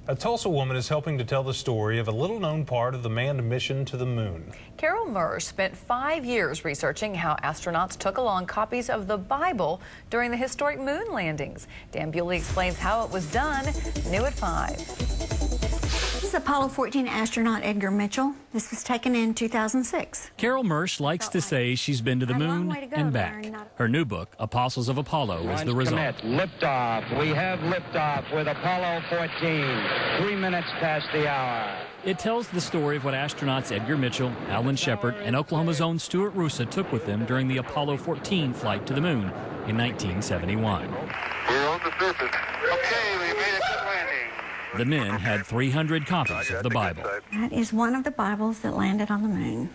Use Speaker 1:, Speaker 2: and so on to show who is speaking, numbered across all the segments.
Speaker 1: A Tulsa woman is helping to tell the story of a little-known part of the manned mission to the moon.
Speaker 2: Carol Mersch spent 5 years researching how astronauts took along copies of the Bible during the historic moon landings. Dan Bewley explains how it was done, new at 5.
Speaker 3: This is Apollo 14 astronaut Edgar Mitchell. This was taken in 2006.
Speaker 4: Carol Mersch likes to say she's been to the moon and back. Her new book, Apostles of Apollo, is the result.
Speaker 5: Liftoff. We have liftoff with Apollo 14. 3 minutes past the hour.
Speaker 4: It tells the story of what astronauts Edgar Mitchell, Alan Shepard, and Oklahoma's own Stuart Roosa took with them during the Apollo 14 flight to the moon in 1971.
Speaker 6: We're on the surface. Okay, we made a good landing.
Speaker 4: The men had 300 copies of the Bible.
Speaker 3: That is one of the Bibles that landed on the moon.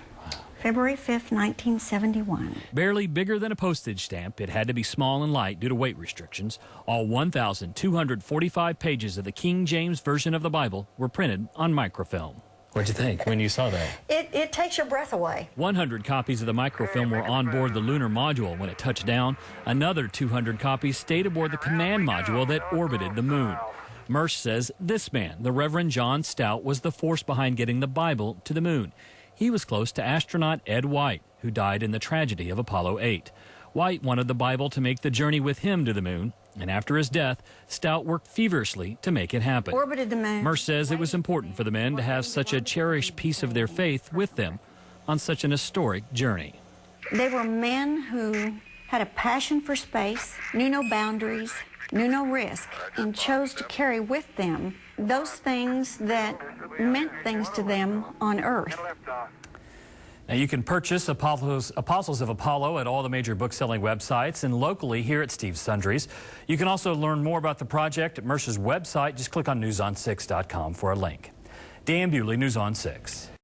Speaker 3: February 5th, 1971.
Speaker 4: Barely bigger than a postage stamp, it had to be small and light due to weight restrictions. All 1,245 pages of the King James Version of the Bible were printed on microfilm.
Speaker 7: What'd you think when you saw that?
Speaker 3: It takes your breath away.
Speaker 4: 100 copies of the microfilm were on board the Lunar module when it touched down. Another 200 copies stayed aboard the command module that orbited the moon. Mersch says this man, the Reverend John Stout, was the force behind getting the Bible to the moon. He was close to astronaut Ed White, who died in the tragedy of Apollo 8. White wanted the Bible to make the journey with him to the moon, and after his death, Stout worked feverishly to make it happen.
Speaker 3: Orbited the moon.
Speaker 4: Mersch says it was important for the men to have such a cherished piece of their faith with them on such an historic journey.
Speaker 3: They were men who had a passion for space, knew no boundaries, knew no risk, and chose to carry with them those things that meant things to them on Earth.
Speaker 4: Now you can purchase Apostles of Apollo at all the major book-selling websites and locally here at Steve's Sundries. You can also learn more about the project at Mersch's website. Just click on newson6.com for a link. Dan Bewley, News on 6.